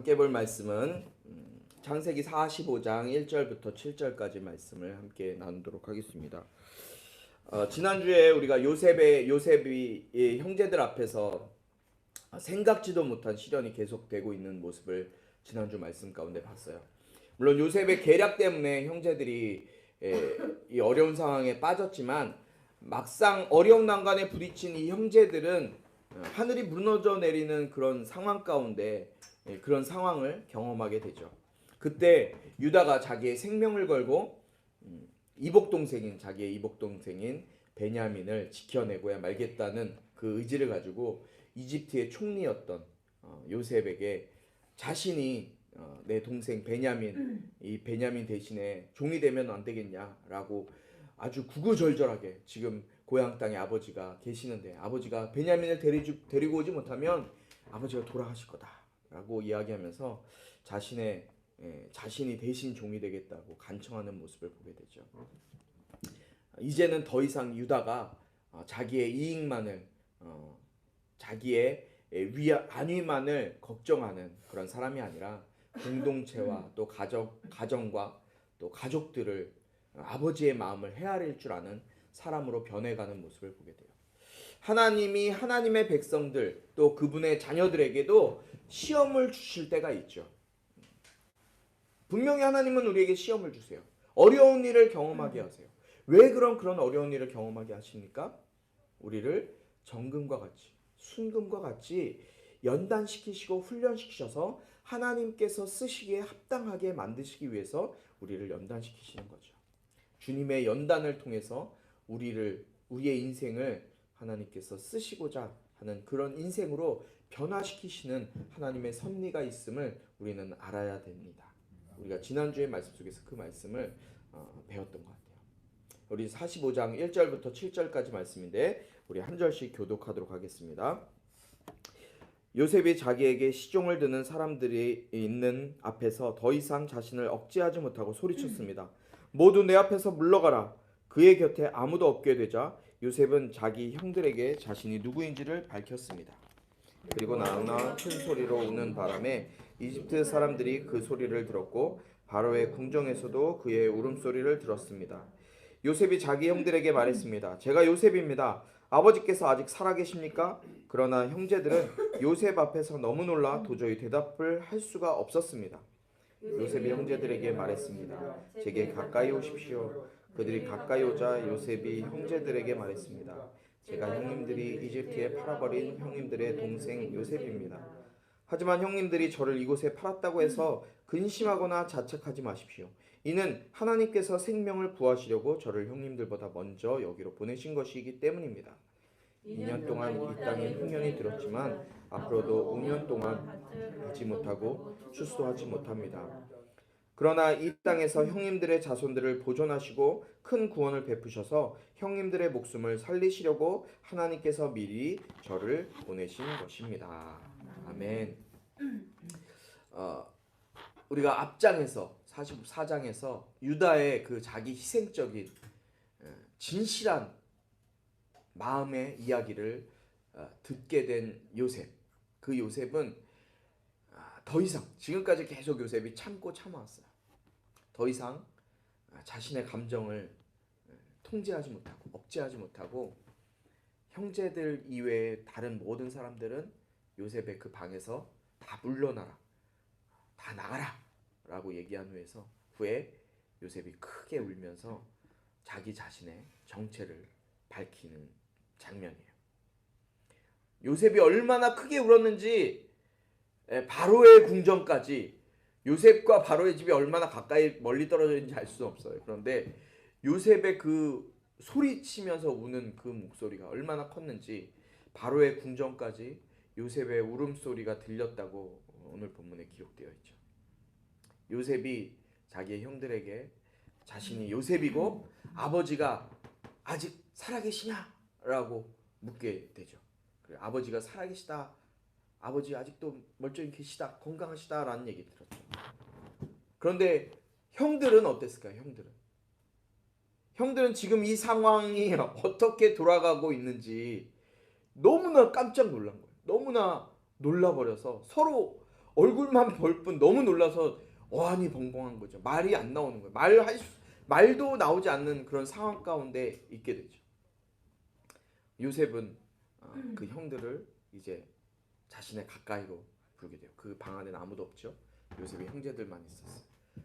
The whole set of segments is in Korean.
함께 볼 말씀은 창세기 45장 1절부터 7절까지 말씀을 함께 나누도록 하겠습니다. 지난주에 우리가 요셉이 형제들 앞에서 생각지도 못한 시련이 계속되고 있는 모습을 지난주 말씀 가운데 봤어요. 물론 요셉의 계략 때문에 형제들이 이 어려운 상황에 빠졌지만 막상 어려운 난관에 부딪힌 이 형제들은 하늘이 무너져 내리는 그런 상황 가운데 그런 상황을 경험하게 되죠. 그때 유다가 자기의 생명을 걸고 자기의 이복 동생인 베냐민을 지켜내고야 말겠다는 그 의지를 가지고 이집트의 총리였던 요셉에게 자신이 내 동생 이 베냐민 대신에 종이 되면 안 되겠냐라고 아주 구구절절하게, 지금 고향 땅에 아버지가 계시는데 아버지가 베냐민을 데리고 오지 못하면 아버지가 돌아가실 거다라고 이야기하면서 자신이 대신 종이 되겠다고 간청하는 모습을 보게 되죠. 이제는 더 이상 유다가 자기의 이익만을, 자기의 안위만을 걱정하는 그런 사람이 아니라 공동체와 또 가정과 또 가족들을, 아버지의 마음을 헤아릴 줄 아는 사람으로 변해가는 모습을 보게 돼요. 하나님이 하나님의 백성들 또 그분의 자녀들에게도 시험을 주실 때가 있죠. 분명히 하나님은 우리에게 시험을 주세요. 어려운 일을 경험하게 하세요. 왜 그런 어려운 일을 경험하게 하십니까? 우리를 정금과 같이, 순금과 같이 연단시키시고 훈련시키셔서 하나님께서 쓰시기에 합당하게 만드시기 위해서 우리를 연단시키시는 거죠. 주님의 연단을 통해서 우리의 인생을 하나님께서 쓰시고자 하는 그런 인생으로 변화시키시는 하나님의 섭리가 있음을 우리는 알아야 됩니다. 우리가 지난주의 말씀 속에서 그 말씀을 배웠던 것 같아요. 우리 45장 1절부터 7절까지 말씀인데 우리 한 절씩 교독하도록 하겠습니다. 요셉이 자기에게 시종을 드는 사람들이 있는 앞에서 더 이상 자신을 억제하지 못하고 소리쳤습니다. 모두 내 앞에서 물러가라. 그의 곁에 아무도 없게 되자 요셉은 자기 형들에게 자신이 누구인지를 밝혔습니다. 그리고 낭낭 큰 소리로 우는 바람에 이집트 사람들이 그 소리를 들었고 바로의 궁정에서도 그의 울음소리를 들었습니다. 요셉이 자기 형들에게 말했습니다. 제가 요셉입니다. 아버지께서 아직 살아계십니까? 그러나 형제들은 요셉 앞에서 너무 놀라 도저히 대답을 할 수가 없었습니다. 요셉이 형제들에게 말했습니다. 제게 가까이 오십시오. 그들이 가까이 오자 요셉이 형제들에게 말했습니다. 제가 형님들이 이집트에 팔아버린 형님들의 동생 요셉입니다. 하지만 형님들이 저를 이곳에 팔았다고 해서 근심하거나 자책하지 마십시오. 이는 하나님께서 생명을 구하시려고 저를 형님들보다 먼저 여기로 보내신 것이기 때문입니다. 2년 동안 이 땅에 흉년이 들었지만 앞으로도 5년 동안 하지 못하고 추수하지 못합니다. 그러나 이 땅에서 형님들의 자손들을 보존하시고 큰 구원을 베푸셔서 형님들의 목숨을 살리시려고 하나님께서 미리 저를 보내신 것입니다. 아멘. 우리가 앞장에서 44장에서 유다의 그 자기 희생적인 진실한 마음의 이야기를 듣게 된 요셉. 그 요셉은 더 이상, 지금까지 계속 요셉이 참아왔어요. 더 이상 자신의 감정을 통제하지 못하고 억제하지 못하고 형제들 이외의 다른 모든 사람들은 요셉의 그 방에서 다 물러나라, 다 나가라 라고 얘기한 후에 요셉이 크게 울면서 자기 자신의 정체를 밝히는 장면이에요. 요셉이 얼마나 크게 울었는지 바로의 궁정까지, 요셉과 바로의 집이 얼마나 멀리 떨어져 있는지 알 수 없어요. 그런데 요셉의 그 소리치면서 우는 그 목소리가 얼마나 컸는지 바로의 궁정까지 요셉의 울음소리가 들렸다고 오늘 본문에 기록되어 있죠. 요셉이 자기의 형들에게 자신이 요셉이고 아버지가 아직 살아계시냐라고 묻게 되죠. 그래, 아버지가 살아계시다, 아버지 아직도 멀쩡히 계시다, 건강하시다라는 얘기 들었죠. 그런데 형들은 어땠을까요? 형들은 지금 이 상황이 어떻게 돌아가고 있는지 너무나 깜짝 놀란 거예요. 너무나 놀라버려서 서로 얼굴만 볼 뿐 너무 놀라서 어안이 벙벙한 거죠. 말이 안 나오는 거예요. 말도 나오지 않는 그런 상황 가운데 있게 되죠. 요셉은 그 형들을 이제 자신의 가까이로 부르게 돼요. 그 방 안에는 아무도 없죠. 요셉의 형제들만 있었어요.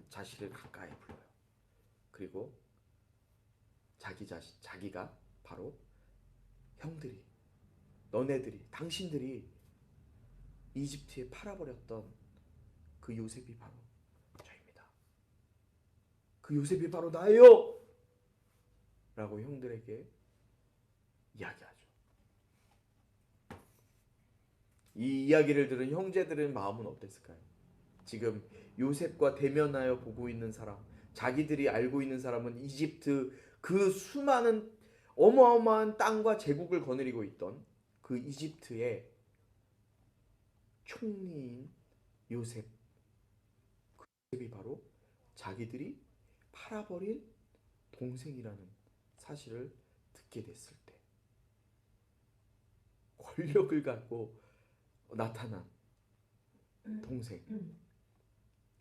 자신을 가까이 불러요. 그리고 자기가 바로 형들이, 너네들이, 당신들이 이집트에 팔아버렸던 그 요셉이 바로 저입니다. 그 요셉이 바로 나예요! 라고 형들에게 이야기하죠. 이 이야기를 들은 형제들의 마음은 어땠을까요? 지금 요셉과 대면하여 보고 있는 사람, 자기들이 알고 있는 사람은 이집트 그 수많은 어마어마한 땅과 제국을 거느리고 있던 그 이집트의 총리인 요셉. 그 요셉이 바로 자기들이 팔아버린 동생이라는 사실을 듣게 됐을 때 권력을 갖고 나타난 동생,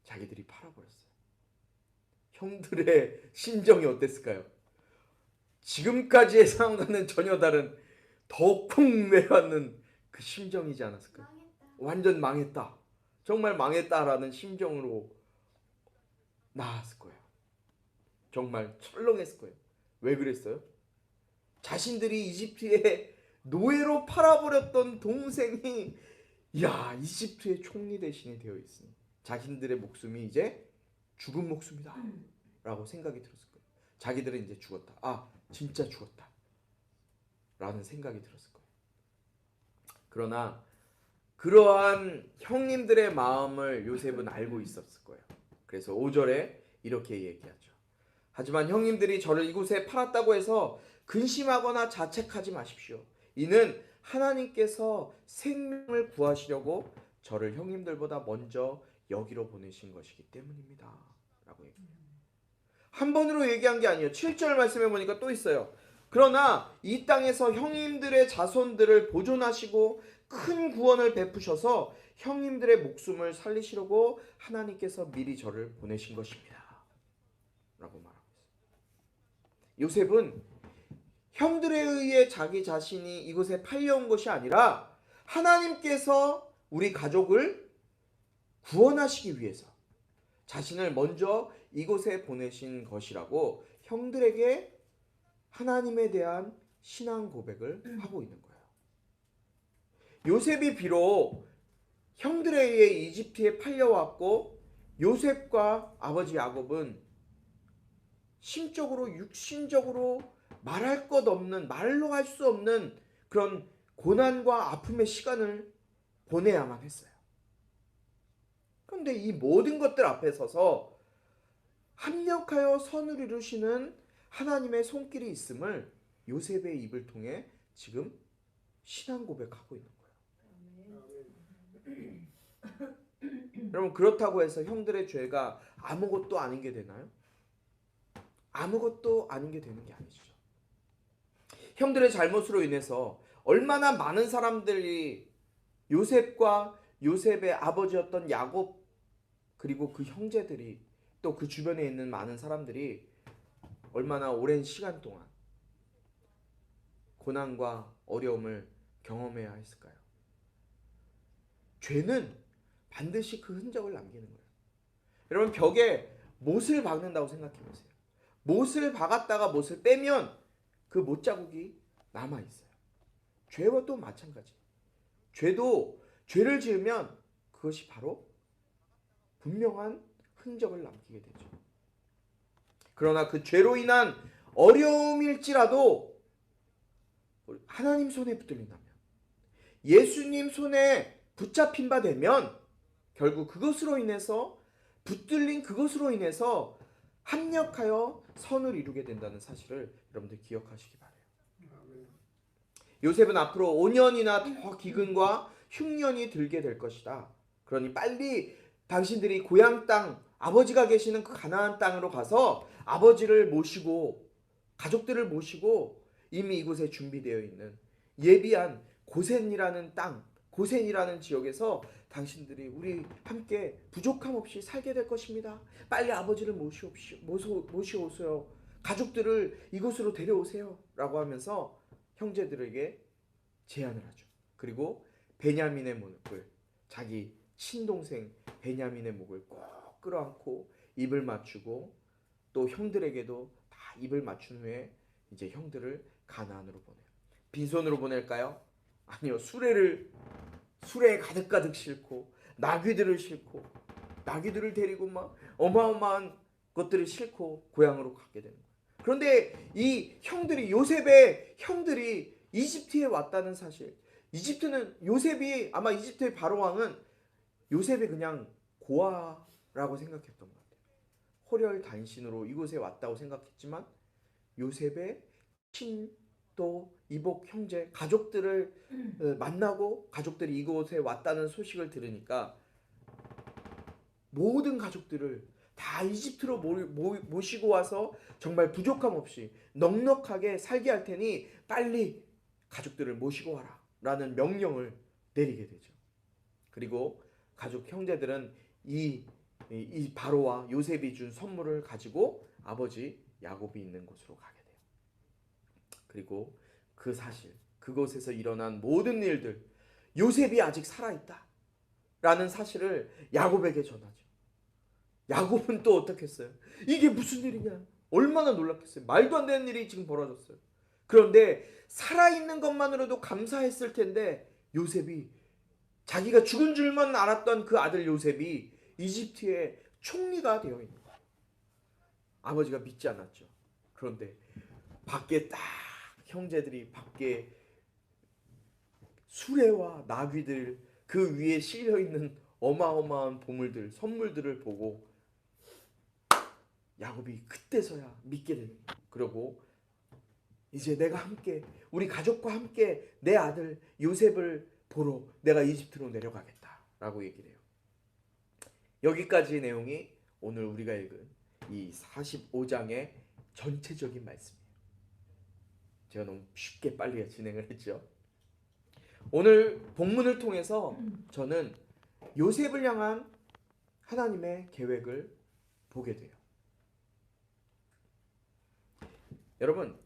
자기들이 팔아버렸어요. 형들의 심정이 어땠을까요? 지금까지의 상황과는 전혀 다른 더 쿵 내려앉는 그 심정이지 않았을까요? 완전 망했다, 정말 망했다라는 심정으로 나왔을 거예요. 정말 철렁했을 거예요. 왜 그랬어요? 자신들이 이집트의 노예로 팔아버렸던 동생이 이집트의 총리 대신에 되어 있으니 자신들의 목숨이 이제 죽은 목숨이다 라고 생각이 들었을 거예요. 자기들은 이제 죽었다. 진짜 죽었다 라는 생각이 들었을 거예요. 그러나 그러한 형님들의 마음을 요셉은 알고 있었을 거예요. 그래서 5절에 이렇게 얘기하죠. 하지만 형님들이 저를 이곳에 팔았다고 해서 근심하거나 자책하지 마십시오. 이는 하나님께서 생명을 구하시려고 저를 형님들보다 먼저 여기로 보내신 것이기 때문입니다. 라고 얘기해요. 한 번으로 얘기한 게 아니에요. 7절 말씀해 보니까 또 있어요. 그러나 이 땅에서 형님들의 자손들을 보존하시고 큰 구원을 베푸셔서 형님들의 목숨을 살리시려고 하나님께서 미리 저를 보내신 것입니다. 라고 말하고 있어요. 요셉은 형들에 의해 자기 자신이 이곳에 팔려온 것이 아니라 하나님께서 우리 가족을 구원하시기 위해서 자신을 먼저 이곳에 보내신 것이라고 형들에게 하나님에 대한 신앙 고백을 하고 있는 거예요. 요셉이 비록 형들에 의해 이집트에 팔려왔고 요셉과 아버지 야곱은 심적으로 육신적으로 말할 것 없는, 말로 할 수 없는 그런 고난과 아픔의 시간을 보내야만 했어요. 그런데 이 모든 것들 앞에 서서 합력하여 선을 이루시는 하나님의 손길이 있음을 요셉의 입을 통해 지금 신앙 고백하고 있는 거예요. 여러분, 그렇다고 해서 형들의 죄가 아무것도 아닌 게 되나요? 아무것도 아닌 게 되는 게 아니죠. 형들의 잘못으로 인해서 얼마나 많은 사람들이 요셉과 요셉의 아버지였던 야곱, 그리고 그 형제들이, 또 그 주변에 있는 많은 사람들이 얼마나 오랜 시간 동안 고난과 어려움을 경험해야 했을까요? 죄는 반드시 그 흔적을 남기는 거예요. 여러분, 벽에 못을 박는다고 생각해 보세요. 못을 박았다가 못을 빼면 그 못자국이 남아있어요. 죄와 또 마찬가지. 죄도 죄를 지으면 그것이 바로 분명한 흔적을 남기게 되죠. 그러나 그 죄로 인한 어려움일지라도 하나님 손에 붙들린다면, 예수님 손에 붙잡힌 바 되면 결국 그것으로 인해서, 붙들린 그것으로 인해서 합력하여 선을 이루게 된다는 사실을 여러분들 기억하시기 바라요. 요셉은 앞으로 5년이나 더 기근과 흉년이 들게 될 것이다. 그러니 빨리 당신들이 고향 땅, 아버지가 계시는 그 가나안 땅으로 가서 아버지를 모시고 가족들을 모시고 이미 이곳에 준비되어 있는 예비한 고센이라는 땅, 고센이라는 지역에서 당신들이 우리 함께 부족함 없이 살게 될 것입니다. 빨리 아버지를 모시오세요. 가족들을 이곳으로 데려오세요. 라고 하면서 형제들에게 제안을 하죠. 그리고 베냐민의 목을, 자기 친동생 베냐민의 목을 꼭 끌어안고 입을 맞추고 또 형들에게도 다 입을 맞춘 후에 이제 형들을 가나안으로 보내요. 빈손으로 보낼까요? 아니요. 수레에 가득가득 싣고 나귀들을 싣고 나귀들을 데리고 막 어마어마한 것들을 싣고 고향으로 가게 되는 거예요. 그런데 이 형들이, 요셉의 형들이 이집트에 왔다는 사실, 이집트는 요셉이, 아마 이집트의 바로 왕은 요셉이 그냥 고아라고 생각했던 것 같아요. 호렬단신으로 이곳에 왔다고 생각했지만 요셉의 친 또 이복 형제 가족들을 만나고 가족들이 이곳에 왔다는 소식을 들으니까 모든 가족들을 다 이집트로 모시고 와서 정말 부족함 없이 넉넉하게 살게 할 테니 빨리 가족들을 모시고 와라 라는 명령을 내리게 되죠. 그리고 가족 형제들은 이 바로와 요셉이 준 선물을 가지고 아버지 야곱이 있는 곳으로 가게 돼요. 그리고 그 사실, 그곳에서 일어난 모든 일들, 요셉이 아직 살아있다 라는 사실을 야곱에게 전하죠. 야곱은 또 어떻게 했어요? 이게 무슨 일이냐? 얼마나 놀랐겠어요. 말도 안 되는 일이 지금 벌어졌어요. 그런데 살아있는 것만으로도 감사했을 텐데 요셉이, 자기가 죽은 줄만 알았던 그 아들 요셉이 이집트의 총리가 되어 있는 거예요. 아버지가 믿지 않았죠. 그런데 밖에 딱 형제들이 밖에 수레와 나귀들 그 위에 실려 있는 어마어마한 보물들, 선물들을 보고 야곱이 그때서야 믿게 되는 거예요. 그리고 이제 내가 함께, 우리 가족과 함께 내 아들 요셉을 보러 내가 이집트로 내려가겠다라고 얘기를 해요. 여기까지의 내용이 오늘 우리가 읽은 이 45장의 전체적인 말씀이에요. 제가 너무 쉽게 빨리 진행을 했죠. 오늘 본문을 통해서 저는 요셉을 향한 하나님의 계획을 보게 돼요. 여러분,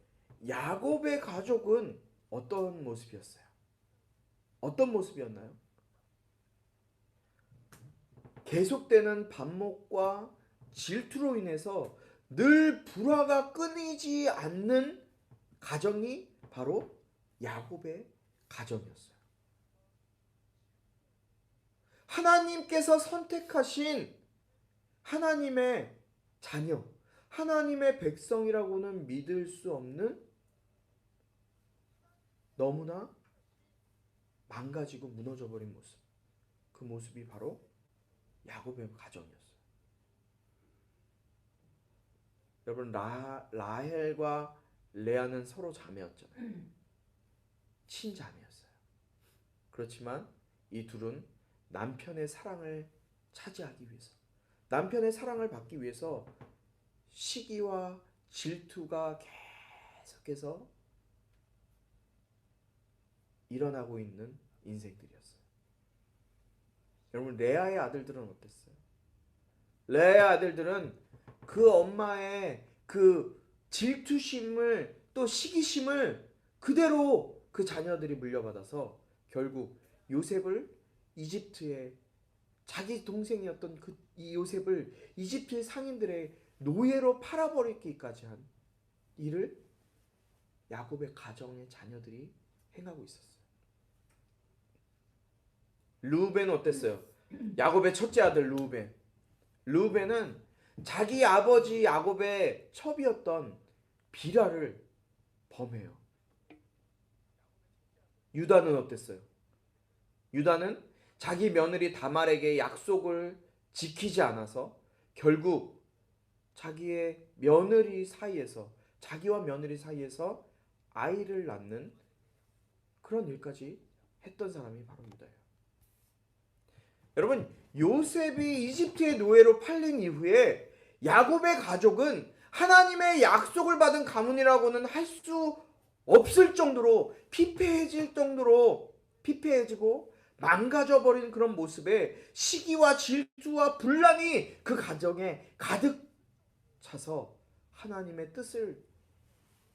야곱의 가족은 어떤 모습이었어요? 어떤 모습이었나요? 계속되는 반목과 질투로 인해서 늘 불화가 끊이지 않는 가정이 바로 야곱의 가정이었어요. 하나님께서 선택하신 하나님의 자녀, 하나님의 백성이라고는 믿을 수 없는 너무나 망가지고 무너져버린 모습, 그 모습이 바로 야곱의 가정이었어요. 여러분, 라헬과 레아는 서로 자매였잖아요. 친자매였어요. 그렇지만 이 둘은 남편의 사랑을 차지하기 위해서, 남편의 사랑을 받기 위해서 시기와 질투가 계속해서 일어나고 있는 인생들이었어요. 여러분, 레아의 아들들은 어땠어요? 레아의 아들들은 그 엄마의 그 질투심을, 또 시기심을 그대로 그 자녀들이 물려받아서 결국 요셉을 이집트에, 자기 동생이었던 이 요셉을 이집트의 상인들의 노예로 팔아버리기까지 한 일을 야곱의 가정의 자녀들이 행하고 있었어요. 르우벤은 어땠어요? 야곱의 첫째 아들 르우벤. 르우벤은 자기 아버지 야곱의 첩이었던 비라를 범해요. 유다는 어땠어요? 유다는 자기 며느리 다말에게 약속을 지키지 않아서 결국 자기의 며느리 사이에서, 자기와 며느리 사이에서 아이를 낳는 그런 일까지 했던 사람이 바로 유다예요. 여러분, 요셉이 이집트의 노예로 팔린 이후에 야곱의 가족은 하나님의 약속을 받은 가문이라고는 할 수 없을 정도로 피폐해지고 망가져버린 그런 모습에 시기와 질투와 분란이 그 가정에 가득 차서 하나님의 뜻을,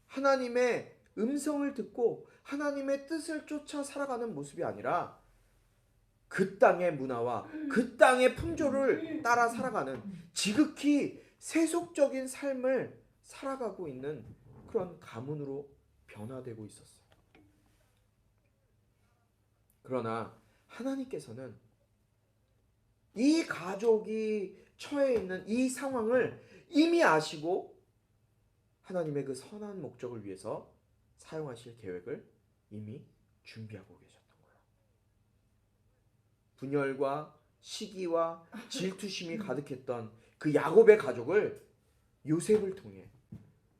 하나님의 음성을 듣고 하나님의 뜻을 쫓아 살아가는 모습이 아니라 그 땅의 문화와 그 땅의 풍조를 따라 살아가는 지극히 세속적인 삶을 살아가고 있는 그런 가문으로 변화되고 있었어요. 그러나 하나님께서는 이 가족이 처해 있는 이 상황을 이미 아시고 하나님의 그 선한 목적을 위해서 사용하실 계획을 이미 준비하고 계셨던 거예요. 분열과 시기와 질투심이 가득했던 그 야곱의 가족을 요셉을 통해,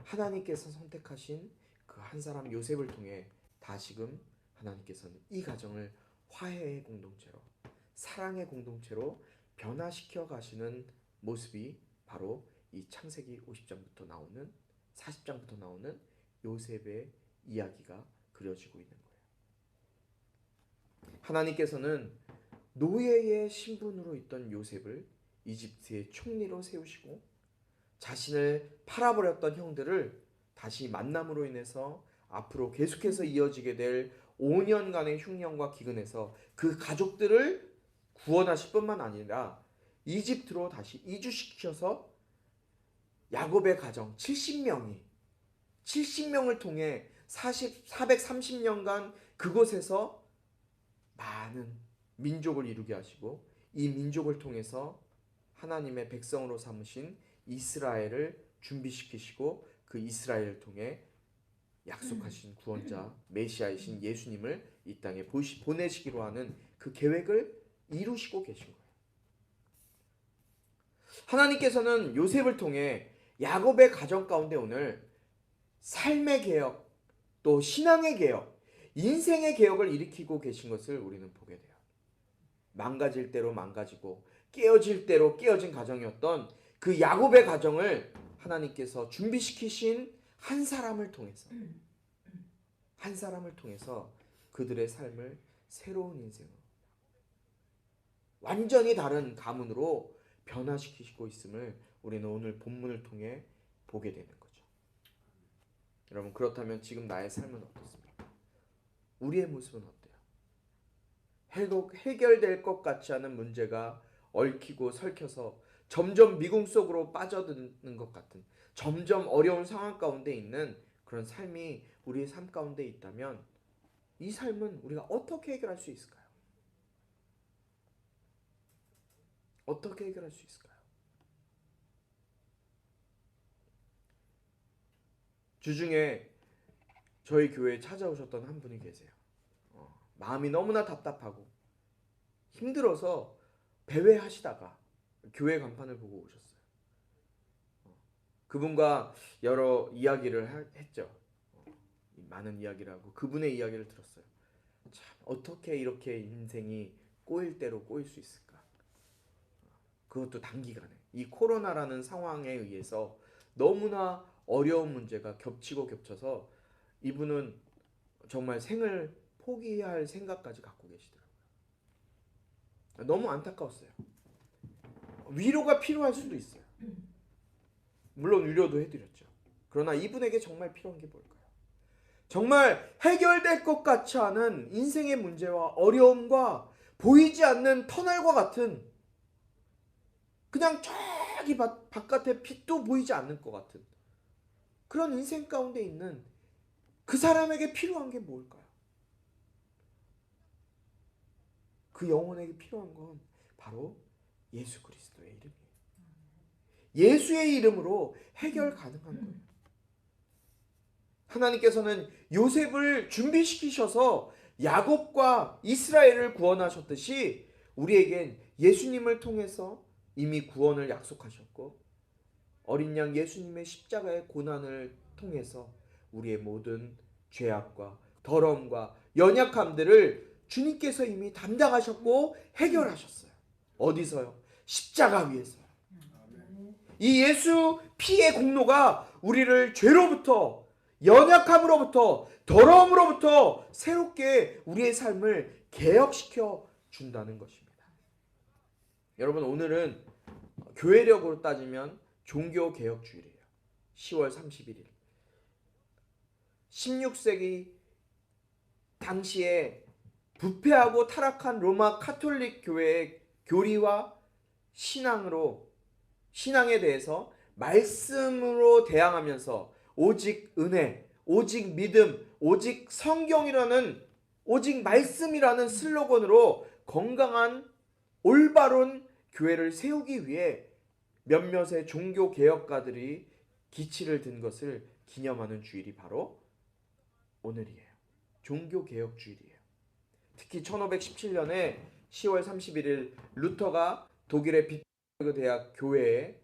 하나님께서 선택하신 그 한 사람 요셉을 통해 다시금 하나님께서는 이 가정을 화해의 공동체로, 사랑의 공동체로 변화시켜 가시는 모습이 바로 이 창세기 50장부터 나오는, 40장부터 나오는 요셉의 이야기가 그려지고 있는 거예요. 하나님께서는 노예의 신분으로 있던 요셉을 이집트의 총리로 세우시고, 자신을 팔아버렸던 형들을 다시 만남으로 인해서 앞으로 계속해서 이어지게 될 5년간의 흉년과 기근에서 그 가족들을 구원하실 뿐만 아니라 이집트로 다시 이주시켜서 야곱의 가정 70명을 통해 430년간 그곳에서 많은 민족을 이루게 하시고, 이 민족을 통해서 하나님의 백성으로 삼으신 이스라엘을 준비시키시고, 그 이스라엘을 통해 약속하신 구원자 메시아이신 예수님을 이 땅에 보내시기로 하는 그 계획을 이루시고 계신 거예요. 하나님께서는 요셉을 통해 야곱의 가정 가운데 오늘 삶의 개혁, 또 신앙의 개혁, 인생의 개혁을 일으키고 계신 것을 우리는 보게 돼요. 망가질 대로 망가지고 깨어질 대로 깨어진 가정이었던 그 야곱의 가정을 하나님께서 준비시키신 한 사람을 통해서 그들의 삶을 새로운 인생으로, 완전히 다른 가문으로 변화시키고 있음을 우리는 오늘 본문을 통해 보게 되는 거죠. 여러분, 그렇다면 지금 나의 삶은 어떻습니까? 우리의 모습은 어때요? 해결될 것 같지 않은 문제가 얽히고 설켜서 점점 미궁 속으로 빠져드는 것 같은, 점점 어려운 상황 가운데 있는 그런 삶이 우리의 삶 가운데 있다면 이 삶은 우리가 어떻게 해결할 수 있을까요? 어떻게 해결할 수 있을까요? 주중에 저희 교회에 찾아오셨던 한 분이 계세요. 마음이 너무나 답답하고 힘들어서 배회하시다가 교회 간판을 보고 오셨어요. 그분과 여러 이야기를 했죠. 많은 이야기를 하고 그분의 이야기를 들었어요. 참, 어떻게 이렇게 인생이 꼬일 대로 꼬일 수 있을까? 그것도 단기간에 이 코로나라는 상황에 의해서 너무나 어려운 문제가 겹치고 겹쳐서 이분은 정말 생을 포기할 생각까지 갖고 계시더라고요. 너무 안타까웠어요. 위로가 필요할 수도 있어요. 물론 위로도 해드렸죠. 그러나 이분에게 정말 필요한 게 뭘까요? 정말 해결될 것 같지 않은 인생의 문제와 어려움과 보이지 않는 터널과 같은, 그냥 저기 바깥에 빛도 보이지 않는 것 같은 그런 인생 가운데 있는 그 사람에게 필요한 게 뭘까요? 그 영혼에게 필요한 건 바로 예수 그리스도의 이름이에요. 예수의 이름으로 해결 가능한 거예요. 하나님께서는 요셉을 준비시키셔서 야곱과 이스라엘을 구원하셨듯이 우리에겐 예수님을 통해서 이미 구원을 약속하셨고, 어린 양 예수님의 십자가의 고난을 통해서 우리의 모든 죄악과 더러움과 연약함들을 주님께서 이미 담당하셨고 해결하셨어요. 어디서요? 십자가 위에서요. 이 예수 피의 공로가 우리를 죄로부터, 연약함으로부터, 더러움으로부터 새롭게 우리의 삶을 개혁시켜 준다는 것입니다. 여러분, 오늘은 교회력으로 따지면 종교개혁주일이에요. 10월 31일. 16세기 당시에 부패하고 타락한 로마 카톨릭 교회의 교리와 신앙에 대해서 말씀으로 대항하면서 오직 은혜, 오직 믿음, 오직 성경이라는, 오직 말씀이라는 슬로건으로 건강한 올바른 교회를 세우기 위해 몇몇의 종교 개혁가들이 기치를 든 것을 기념하는 주일이 바로 오늘이에요. 종교 개혁 주일이에요. 특히 1517년에 10월 31일 루터가 독일의 비트버그 대학 교회의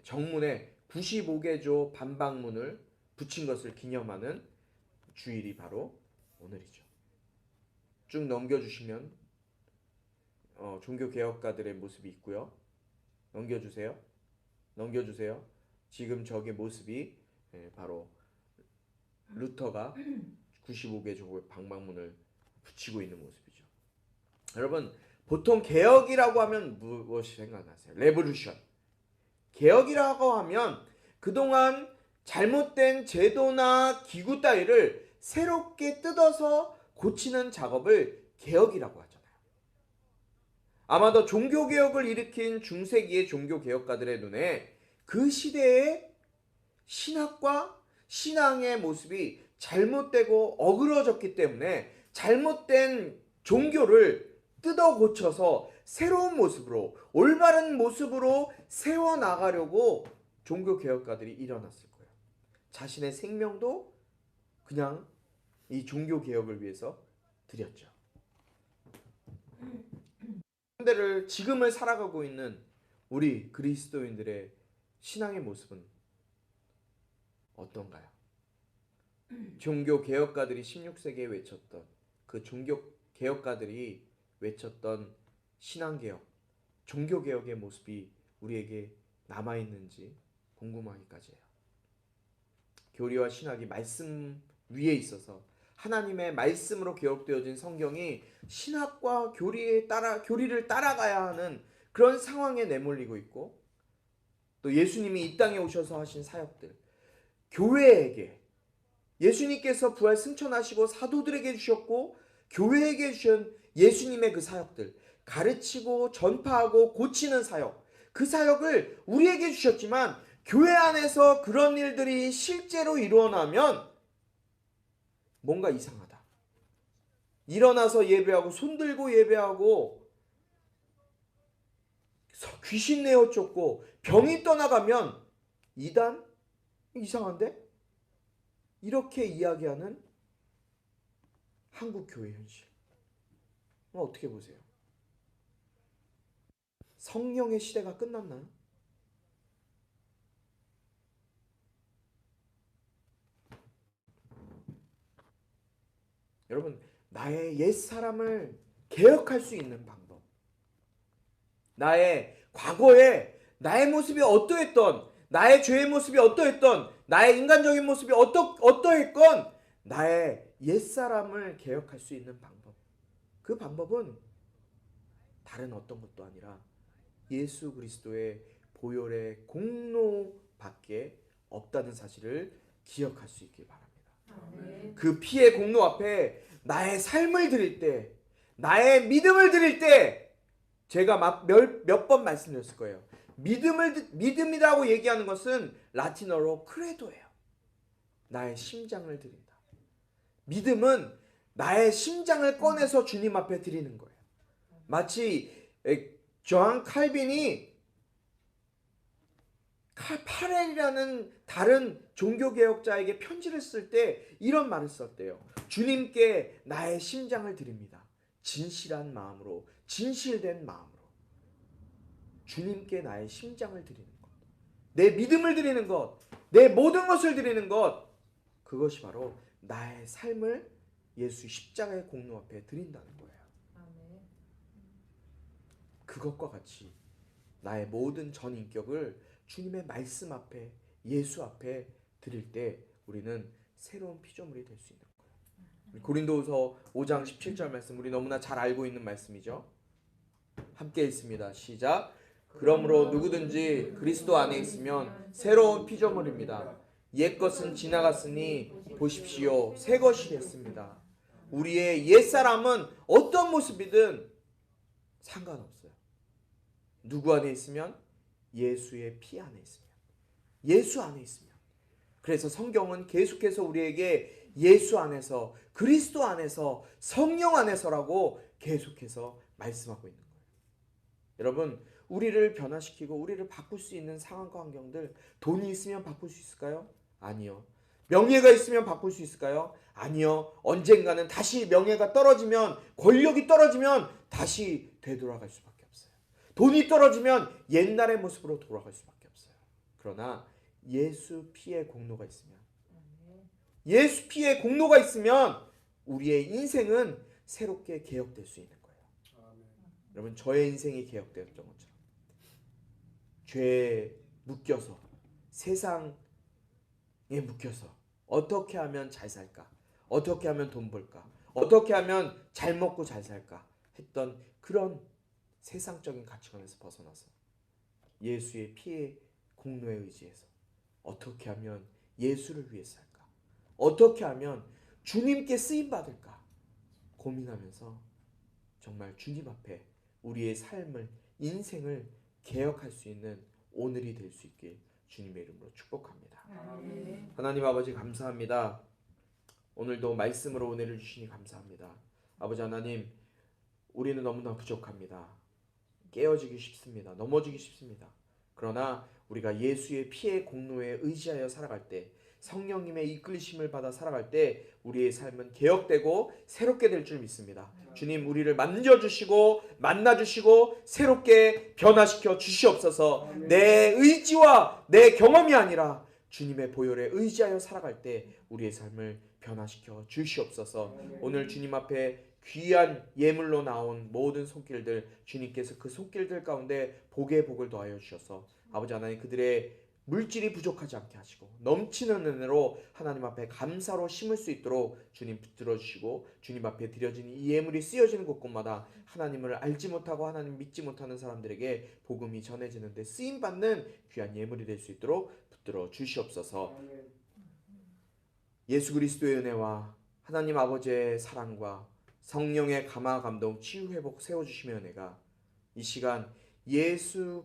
정문에 95개조 반박문을 붙인 것을 기념하는 주일이 바로 오늘이죠. 쭉 넘겨주시면 종교개혁가들의 모습이 있고요. 넘겨주세요. 지금 저게 모습이 바로 루터가 95개조 반박문을 붙이고 있는 모습이죠. 여러분, 보통 개혁이라고 하면 무엇이 생각나세요? 레볼루션. 개혁이라고 하면 그동안 잘못된 제도나 기구 따위를 새롭게 뜯어서 고치는 작업을 개혁이라고 하잖아요. 아마도 종교개혁을 일으킨 중세기의 종교개혁가들의 눈에 그 시대의 신학과 신앙의 모습이 잘못되고 어그러졌기 때문에 잘못된 종교를 뜯어 고쳐서 새로운 모습으로, 올바른 모습으로 세워나가려고 종교개혁가들이 일어났을 거예요. 자신의 생명도 그냥 이 종교개혁을 위해서 드렸죠. 현대를, 지금을 살아가고 있는 우리 그리스도인들의 신앙의 모습은 어떤가요? 종교개혁가들이 16세기에 외쳤던, 그 종교개혁가들이 외쳤던 신앙개혁, 종교개혁의 모습이 우리에게 남아있는지 궁금하기까지 해요. 교리와 신학이 말씀 위에 있어서 하나님의 말씀으로 기록되어진 성경이 신학과 교리를 따라가야 하는 그런 상황에 내몰리고 있고, 또 예수님이 이 땅에 오셔서 하신 사역들, 교회에게 예수님께서 부활 승천하시고 사도들에게 주셨고 교회에게 주신 예수님의 그 사역들, 가르치고 전파하고 고치는 사역, 그 사역을 우리에게 주셨지만 교회 안에서 그런 일들이 실제로 일어나면 뭔가 이상하다. 일어나서 예배하고 손들고 예배하고 귀신 내어 쫓고 병이 떠나가면 이단? 이상한데? 이렇게 이야기하는 한국 교회 현실. 어떻게 보세요? 성령의 시대가 끝났나요? 여러분, 나의 옛사람을 개혁할 수 있는 방법, 나의 과거에 나의 모습이 어떠했던, 나의 죄의 모습이 어떠했던, 나의 인간적인 모습이 어떠했건 나의 옛사람을 개혁할 수 있는 방법, 그 방법은 다른 어떤 것도 아니라 예수 그리스도의 보혈의 공로밖에 없다는 사실을 기억할 수 있길 바랍니다. 그 피의 공로 앞에 나의 삶을 드릴 때, 나의 믿음을 드릴 때, 제가 몇 번 말씀드렸을 거예요. 믿음이라고 얘기하는 것은 라틴어로 크레도예요. 나의 심장을 드린다. 믿음은 나의 심장을 꺼내서 주님 앞에 드리는 거예요. 마치 조한 칼빈이 파렐이라는 다른 종교개혁자에게 편지를 쓸 때 이런 말을 썼대요. 주님께 나의 심장을 드립니다. 진실한 마음으로, 진실된 마음으로. 주님께 나의 심장을 드리는 것, 내 믿음을 드리는 것, 내 모든 것을 드리는 것, 그것이 바로 나의 삶을 예수 십자가의 공로 앞에 드린다는 거예요. 그것과 같이 나의 모든 전 인격을 주님의 말씀 앞에, 예수 앞에 드릴 때 우리는 새로운 피조물이 될 수 있는 거예요. 고린도후서 5장 17절 말씀, 우리 너무나 잘 알고 있는 말씀이죠. 함께 읽습니다. 시작. 그러므로 누구든지 그리스도 안에 있으면 새로운 피조물입니다. 옛것은 지나갔으니 보십시오, 새 것이 됐습니다. 우리의 옛사람은 어떤 모습이든 상관없어요. 누구 안에 있으면? 예수의 피 안에 있으면, 예수 안에 있으면. 그래서 성경은 계속해서 우리에게 예수 안에서, 그리스도 안에서, 성령 안에서라고 계속해서 말씀하고 있는 거예요. 여러분, 우리를 변화시키고 우리를 바꿀 수 있는 상황과 환경들, 돈이 있으면 바꿀 수 있을까요? 아니요. 명예가 있으면 바꿀 수 있을까요? 아니요. 언젠가는 다시 명예가 떨어지면, 권력이 떨어지면 다시 되돌아갈 수밖에 없어요. 돈이 떨어지면 옛날의 모습으로 돌아갈 수밖에 없어요. 그러나 예수 피의 공로가 있으면, 예수 피의 공로가 있으면 우리의 인생은 새롭게 개혁될 수 있는 거예요. 여러분, 저의 인생이 개혁되었던 것처럼 죄에 묶여서, 세상에 묶여서 어떻게 하면 잘 살까, 어떻게 하면 돈 벌까, 어떻게 하면 잘 먹고 잘 살까 했던 그런 세상적인 가치관에서 벗어나서 예수의 피의 공로에 의지해서 어떻게 하면 예수를 위해 살까, 어떻게 하면 주님께 쓰임받을까 고민하면서 정말 주님 앞에 우리의 삶을, 인생을 개혁할 수 있는 오늘이 될 수 있길 주님의 이름으로 축복합니다. 하나님 아버지, 감사합니다. 오늘도 말씀으로 은혜를 주시니 감사합니다. 아버지 하나님, 우리는 너무나 부족합니다. 깨어지기 쉽습니다. 넘어지기 쉽습니다. 그러나 우리가 예수의 피의 공로에 의지하여 살아갈 때, 성령님의 이끌리심을 받아 살아갈 때 우리의 삶은 개혁되고 새롭게 될 줄 믿습니다. 주님, 우리를 만져주시고 만나주시고 새롭게 변화시켜 주시옵소서. 내 의지와 내 경험이 아니라 주님의 보혈에 의지하여 살아갈 때 우리의 삶을 변화시켜 주시옵소서. 오늘 주님 앞에 귀한 예물로 나온 모든 손길들, 주님께서 그 손길들 가운데 복의 복을 더하여 주셔서 아버지 하나님, 그들의 물질이 부족하지 않게 하시고 넘치는 은혜로 하나님 앞에 감사로 심을 수 있도록 주님 붙들어 주시고, 주님 앞에 드려진 이 예물이 쓰여지는 곳곳마다 하나님을 알지 못하고 하나님 믿지 못하는 사람들에게 복음이 전해지는데 쓰임받는 귀한 예물이 될 수 있도록 붙들어 주시옵소서. 예수 그리스도의 은혜와 하나님 아버지의 사랑과 성령의 감화 감동 치유 회복 세워주시며 은혜가 이 시간 예수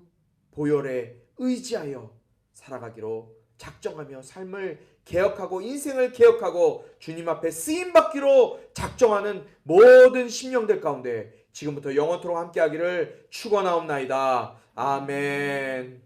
보혈에 의지하여 살아가기로 작정하며 삶을 개혁하고 인생을 개혁하고 주님 앞에 쓰임받기로 작정하는 모든 심령들 가운데 지금부터 영원토록 함께하기를 축원하옵나이다. 아멘.